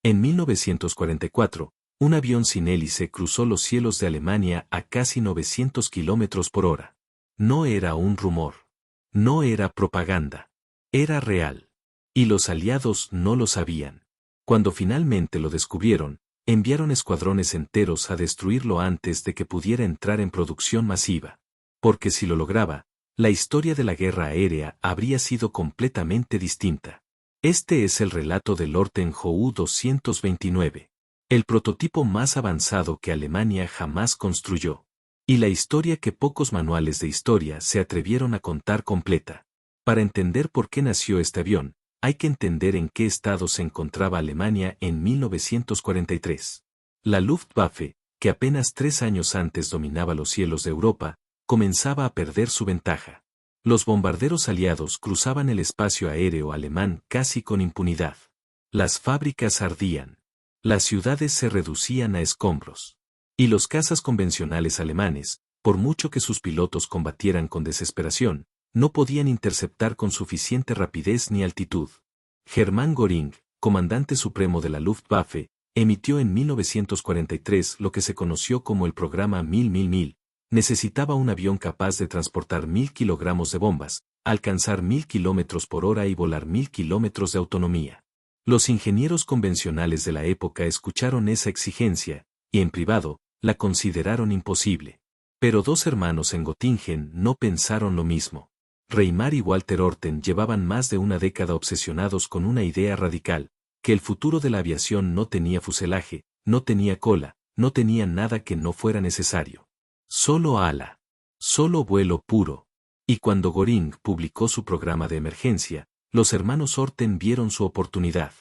En 1944, un avión sin hélice cruzó los cielos de Alemania a casi 900 kilómetros por hora. No era un rumor. No era propaganda. Era real. Y los aliados no lo sabían. Cuando finalmente lo descubrieron, enviaron escuadrones enteros a destruirlo antes de que pudiera entrar en producción masiva. Porque si lo lograba, la historia de la guerra aérea habría sido completamente distinta. Este es el relato del Orten Ju-229, el prototipo más avanzado que Alemania jamás construyó. Y la historia que pocos manuales de historia se atrevieron a contar completa. Para entender por qué nació este avión, hay que entender en qué estado se encontraba Alemania en 1943. La Luftwaffe, que apenas 3 años antes dominaba los cielos de Europa, comenzaba a perder su ventaja. Los bombarderos aliados cruzaban el espacio aéreo alemán casi con impunidad. Las fábricas ardían. Las ciudades se reducían a escombros. Y los cazas convencionales alemanes, por mucho que sus pilotos combatieran con desesperación, no podían interceptar con suficiente rapidez ni altitud. Hermann Göring, comandante supremo de la Luftwaffe, emitió en 1943 lo que se conoció como el programa 1000. Necesitaba un avión capaz de transportar 1000 kilogramos de bombas, alcanzar 1000 kilómetros por hora y volar 1000 kilómetros de autonomía. Los ingenieros convencionales de la época escucharon esa exigencia, y en privado, la consideraron imposible. Pero 2 hermanos en Göttingen no pensaron lo mismo. Reimar y Walter Orten llevaban más de una década obsesionados con una idea radical, que el futuro de la aviación no tenía fuselaje, no tenía cola, no tenía nada que no fuera necesario. Solo ala. Solo vuelo puro. Y cuando Göring publicó su programa de emergencia, los hermanos Orten vieron su oportunidad.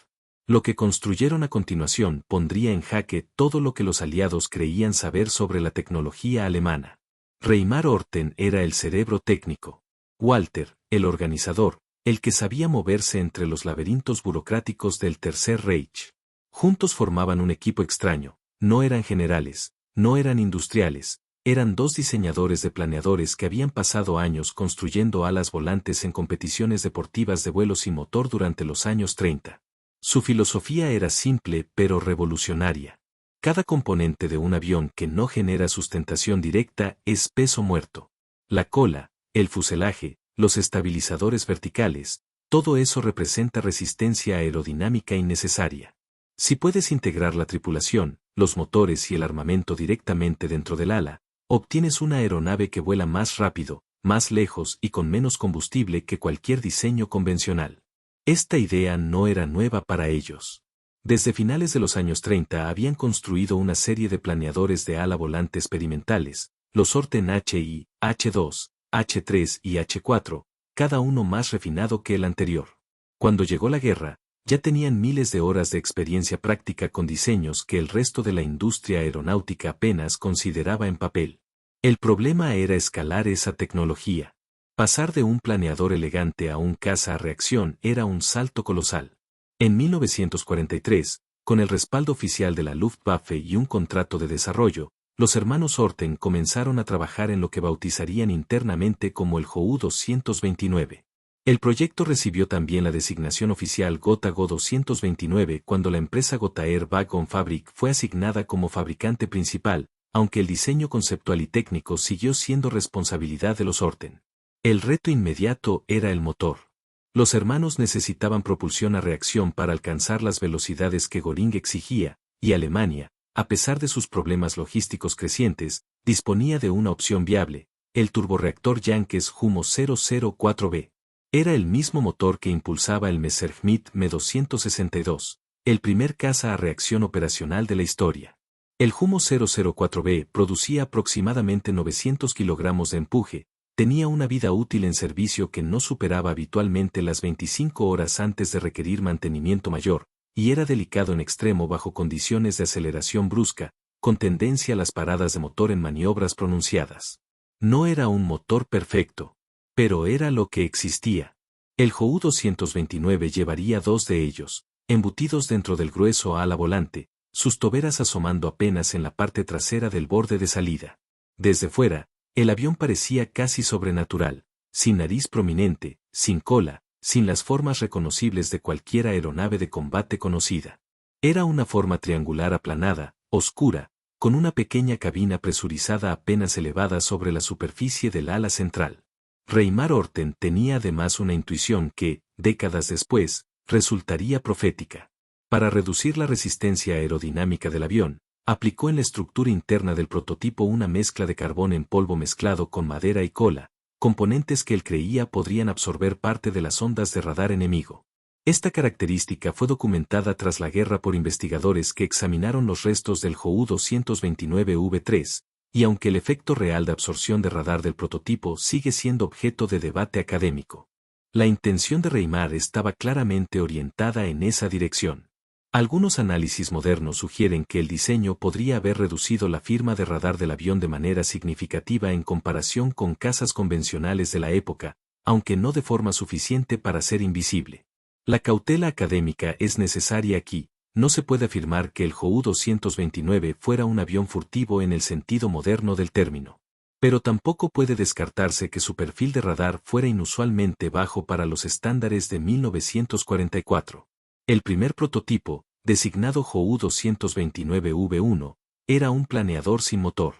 Lo que construyeron a continuación pondría en jaque todo lo que los aliados creían saber sobre la tecnología alemana. Reimar Orten era el cerebro técnico. Walter, el organizador, el que sabía moverse entre los laberintos burocráticos del Tercer Reich. Juntos formaban un equipo extraño, no eran generales, no eran industriales, eran 2 diseñadores de planeadores que habían pasado años construyendo alas volantes en competiciones deportivas de vuelo sin motor durante los años 30. Su filosofía era simple pero revolucionaria. Cada componente de un avión que no genera sustentación directa es peso muerto. La cola, el fuselaje, los estabilizadores verticales, todo eso representa resistencia aerodinámica innecesaria. Si puedes integrar la tripulación, los motores y el armamento directamente dentro del ala, obtienes una aeronave que vuela más rápido, más lejos y con menos combustible que cualquier diseño convencional. Esta idea no era nueva para ellos. Desde finales de los años 30 habían construido una serie de planeadores de ala volante experimentales, los Orten HI, H2, H3 y H4, cada uno más refinado que el anterior. Cuando llegó la guerra, ya tenían miles de horas de experiencia práctica con diseños que el resto de la industria aeronáutica apenas consideraba en papel. El problema era escalar esa tecnología. Pasar de un planeador elegante a un caza a reacción era un salto colosal. En 1943, con el respaldo oficial de la Luftwaffe y un contrato de desarrollo, los hermanos Orten comenzaron a trabajar en lo que bautizarían internamente como el Ju-229. El proyecto recibió también la designación oficial Gotha Go-229 cuando la empresa Gotha Air Wagon Fabrik fue asignada como fabricante principal, aunque el diseño conceptual y técnico siguió siendo responsabilidad de los Orten. El reto inmediato era el motor. Los hermanos necesitaban propulsión a reacción para alcanzar las velocidades que Göring exigía, y Alemania, a pesar de sus problemas logísticos crecientes, disponía de una opción viable, el turborreactor Yankes Jumo 004B. Era el mismo motor que impulsaba el Messerschmitt Me-262, el primer caza a reacción operacional de la historia. El Jumo 004B producía aproximadamente 900 kilogramos de empuje, tenía una vida útil en servicio que no superaba habitualmente las 25 horas antes de requerir mantenimiento mayor, y era delicado en extremo bajo condiciones de aceleración brusca, con tendencia a las paradas de motor en maniobras pronunciadas. No era un motor perfecto, pero era lo que existía. El Ju-229 llevaría 2 de ellos, embutidos dentro del grueso ala volante, sus toberas asomando apenas en la parte trasera del borde de salida. Desde fuera, el avión parecía casi sobrenatural, sin nariz prominente, sin cola, sin las formas reconocibles de cualquier aeronave de combate conocida. Era una forma triangular aplanada, oscura, con una pequeña cabina presurizada apenas elevada sobre la superficie del ala central. Reimar Orten tenía además una intuición que, décadas después, resultaría profética. Para reducir la resistencia aerodinámica del avión, aplicó en la estructura interna del prototipo una mezcla de carbón en polvo mezclado con madera y cola, componentes que él creía podrían absorber parte de las ondas de radar enemigo. Esta característica fue documentada tras la guerra por investigadores que examinaron los restos del JU-229V3, y aunque el efecto real de absorción de radar del prototipo sigue siendo objeto de debate académico, la intención de Reimar estaba claramente orientada en esa dirección. Algunos análisis modernos sugieren que el diseño podría haber reducido la firma de radar del avión de manera significativa en comparación con cazas convencionales de la época, aunque no de forma suficiente para ser invisible. La cautela académica es necesaria aquí. No se puede afirmar que el JU-229 fuera un avión furtivo en el sentido moderno del término. Pero tampoco puede descartarse que su perfil de radar fuera inusualmente bajo para los estándares de 1944. El primer prototipo, designado JU-229V1, era un planeador sin motor.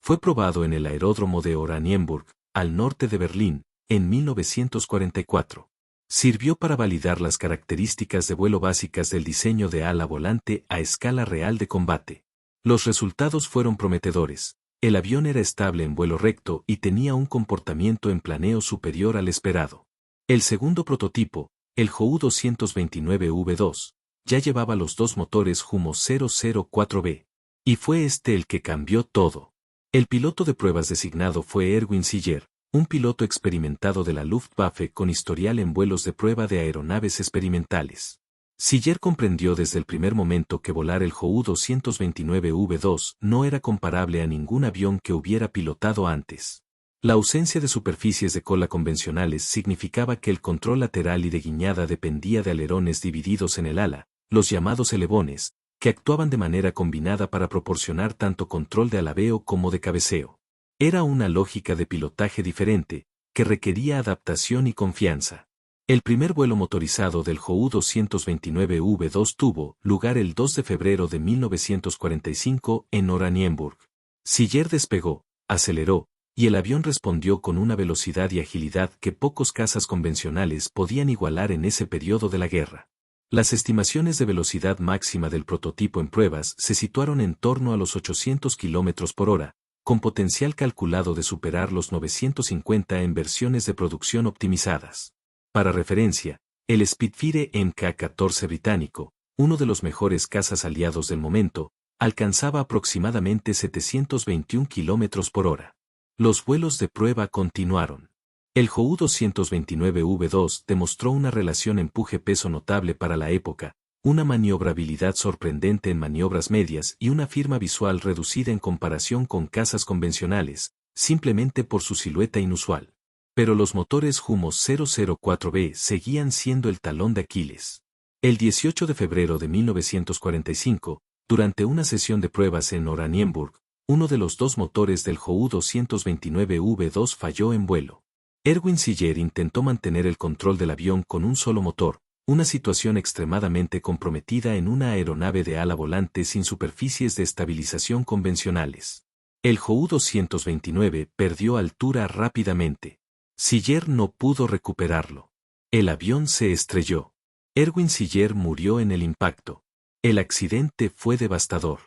Fue probado en el aeródromo de Oranienburg, al norte de Berlín, en 1944. Sirvió para validar las características de vuelo básicas del diseño de ala volante a escala real de combate. Los resultados fueron prometedores. El avión era estable en vuelo recto y tenía un comportamiento en planeo superior al esperado. El segundo prototipo, el JU-229V2, ya llevaba los dos motores Jumo 004B. Y fue este el que cambió todo. El piloto de pruebas designado fue Erwin Siller, un piloto experimentado de la Luftwaffe con historial en vuelos de prueba de aeronaves experimentales. Siller comprendió desde el primer momento que volar el JU-229V2 no era comparable a ningún avión que hubiera pilotado antes. La ausencia de superficies de cola convencionales significaba que el control lateral y de guiñada dependía de alerones divididos en el ala, los llamados elevones, que actuaban de manera combinada para proporcionar tanto control de alabeo como de cabeceo. Era una lógica de pilotaje diferente, que requería adaptación y confianza. El primer vuelo motorizado del JU-229V2 tuvo lugar el 2 de febrero de 1945 en Oranienburg. Siller despegó, aceleró, y el avión respondió con una velocidad y agilidad que pocos cazas convencionales podían igualar en ese periodo de la guerra. Las estimaciones de velocidad máxima del prototipo en pruebas se situaron en torno a los 800 km por hora, con potencial calculado de superar los 950 en versiones de producción optimizadas. Para referencia, el Spitfire Mk-14 británico, uno de los mejores cazas aliados del momento, alcanzaba aproximadamente 721 km por hora. Los vuelos de prueba continuaron. El JU-229V2 demostró una relación empuje-peso notable para la época, una maniobrabilidad sorprendente en maniobras medias y una firma visual reducida en comparación con cazas convencionales, simplemente por su silueta inusual. Pero los motores Jumo 004B seguían siendo el talón de Aquiles. El 18 de febrero de 1945, durante una sesión de pruebas en Oranienburg, uno de los dos motores del JU-229V2 falló en vuelo. Erwin Siller intentó mantener el control del avión con un solo motor, una situación extremadamente comprometida en una aeronave de ala volante sin superficies de estabilización convencionales. El JU-229 perdió altura rápidamente. Siller no pudo recuperarlo. El avión se estrelló. Erwin Siller murió en el impacto. El accidente fue devastador.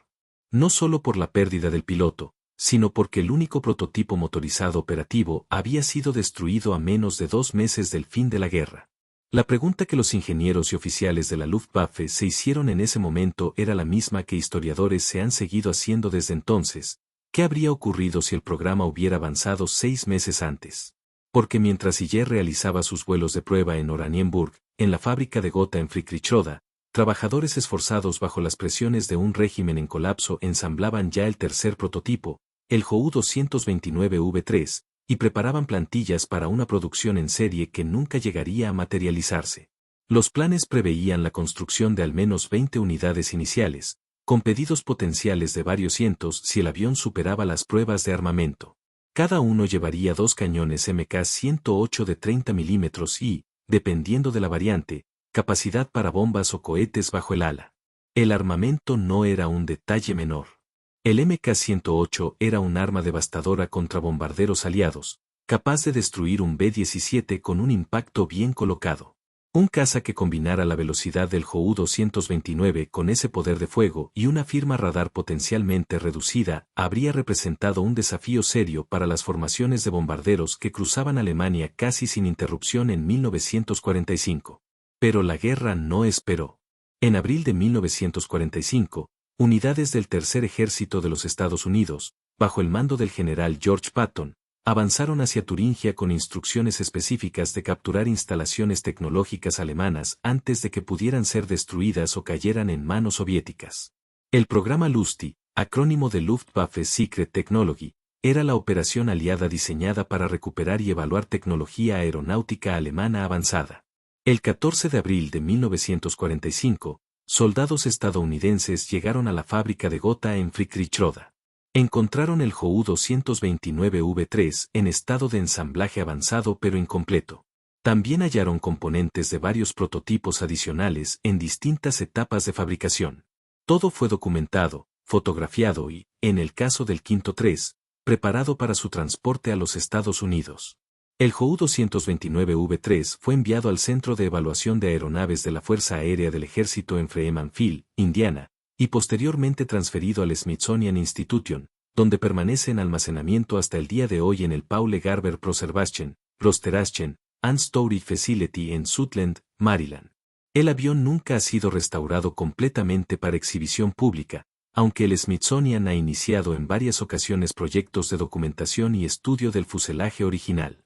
No solo por la pérdida del piloto, sino porque el único prototipo motorizado operativo había sido destruido a menos de 2 meses del fin de la guerra. La pregunta que los ingenieros y oficiales de la Luftwaffe se hicieron en ese momento era la misma que historiadores se han seguido haciendo desde entonces. ¿Qué habría ocurrido si el programa hubiera avanzado 6 meses antes? Porque mientras Siller realizaba sus vuelos de prueba en Oranienburg, en la fábrica de Gotha en Friedrichsroda, trabajadores esforzados bajo las presiones de un régimen en colapso ensamblaban ya el tercer prototipo, el JU-229V3, y preparaban plantillas para una producción en serie que nunca llegaría a materializarse. Los planes preveían la construcción de al menos 20 unidades iniciales, con pedidos potenciales de varios cientos si el avión superaba las pruebas de armamento. Cada uno llevaría 2 cañones Mk-108 de 30 mm y, dependiendo de la variante, capacidad para bombas o cohetes bajo el ala. El armamento no era un detalle menor. El MK-108 era un arma devastadora contra bombarderos aliados, capaz de destruir un B-17 con un impacto bien colocado. Un caza que combinara la velocidad del JU-229 con ese poder de fuego y una firma radar potencialmente reducida habría representado un desafío serio para las formaciones de bombarderos que cruzaban Alemania casi sin interrupción en 1945. Pero la guerra no esperó. En abril de 1945, unidades del Tercer Ejército de los Estados Unidos, bajo el mando del general George Patton, avanzaron hacia Turingia con instrucciones específicas de capturar instalaciones tecnológicas alemanas antes de que pudieran ser destruidas o cayeran en manos soviéticas. El programa Lusty, acrónimo de Luftwaffe Secret Technology, era la operación aliada diseñada para recuperar y evaluar tecnología aeronáutica alemana avanzada. El 14 de abril de 1945, soldados estadounidenses llegaron a la fábrica de Gotha en Friedrichroda. Encontraron el JU-229V3 en estado de ensamblaje avanzado pero incompleto. También hallaron componentes de varios prototipos adicionales en distintas etapas de fabricación. Todo fue documentado, fotografiado y, en el caso del Quinto 3, preparado para su transporte a los Estados Unidos. El JU-229V3 fue enviado al Centro de Evaluación de Aeronaves de la Fuerza Aérea del Ejército en Freeman Field, Indiana, y posteriormente transferido al Smithsonian Institution, donde permanece en almacenamiento hasta el día de hoy en el Paul Garber Preservation, Restoration and Storage Facility en Suitland, Maryland. El avión nunca ha sido restaurado completamente para exhibición pública, aunque el Smithsonian ha iniciado en varias ocasiones proyectos de documentación y estudio del fuselaje original.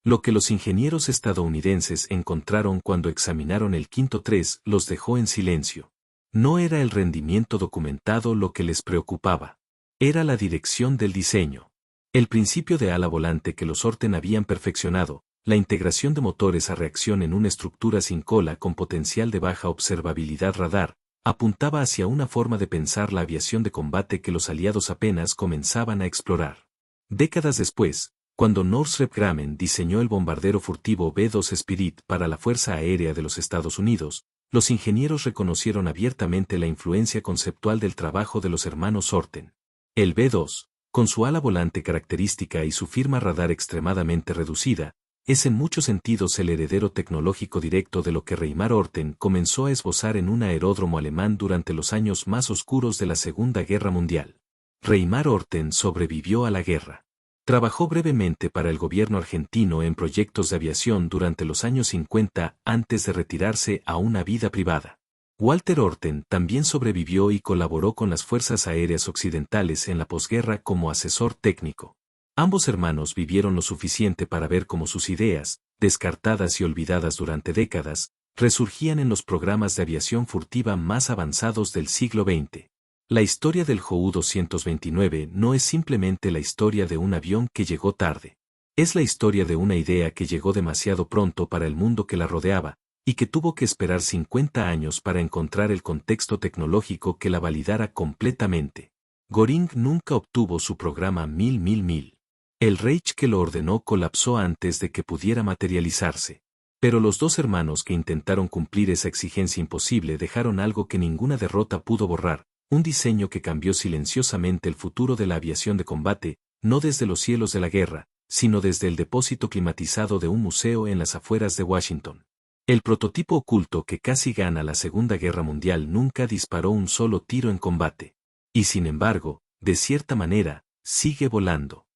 Lo que los ingenieros estadounidenses encontraron cuando examinaron el Quinto 3 los dejó en silencio. No era el rendimiento documentado lo que les preocupaba. Era la dirección del diseño. El principio de ala volante que los Orten habían perfeccionado, la integración de motores a reacción en una estructura sin cola con potencial de baja observabilidad radar, apuntaba hacia una forma de pensar la aviación de combate que los aliados apenas comenzaban a explorar. Décadas después, cuando Northrop Grumman diseñó el bombardero furtivo B-2 Spirit para la Fuerza Aérea de los Estados Unidos, los ingenieros reconocieron abiertamente la influencia conceptual del trabajo de los hermanos Orten. El B-2, con su ala volante característica y su firma radar extremadamente reducida, es en muchos sentidos el heredero tecnológico directo de lo que Reimar Orten comenzó a esbozar en un aeródromo alemán durante los años más oscuros de la Segunda Guerra Mundial. Reimar Orten sobrevivió a la guerra. Trabajó brevemente para el gobierno argentino en proyectos de aviación durante los años 50 antes de retirarse a una vida privada. Walter Orten también sobrevivió y colaboró con las Fuerzas Aéreas Occidentales en la posguerra como asesor técnico. Ambos hermanos vivieron lo suficiente para ver cómo sus ideas, descartadas y olvidadas durante décadas, resurgían en los programas de aviación furtiva más avanzados del siglo XX. La historia del JU-229 no es simplemente la historia de un avión que llegó tarde. Es la historia de una idea que llegó demasiado pronto para el mundo que la rodeaba, y que tuvo que esperar 50 años para encontrar el contexto tecnológico que la validara completamente. Göring nunca obtuvo su programa 1000. El Reich que lo ordenó colapsó antes de que pudiera materializarse. Pero los dos hermanos que intentaron cumplir esa exigencia imposible dejaron algo que ninguna derrota pudo borrar. Un diseño que cambió silenciosamente el futuro de la aviación de combate, no desde los cielos de la guerra, sino desde el depósito climatizado de un museo en las afueras de Washington. El prototipo oculto que casi gana la Segunda Guerra Mundial nunca disparó un solo tiro en combate. Y sin embargo, de cierta manera, sigue volando.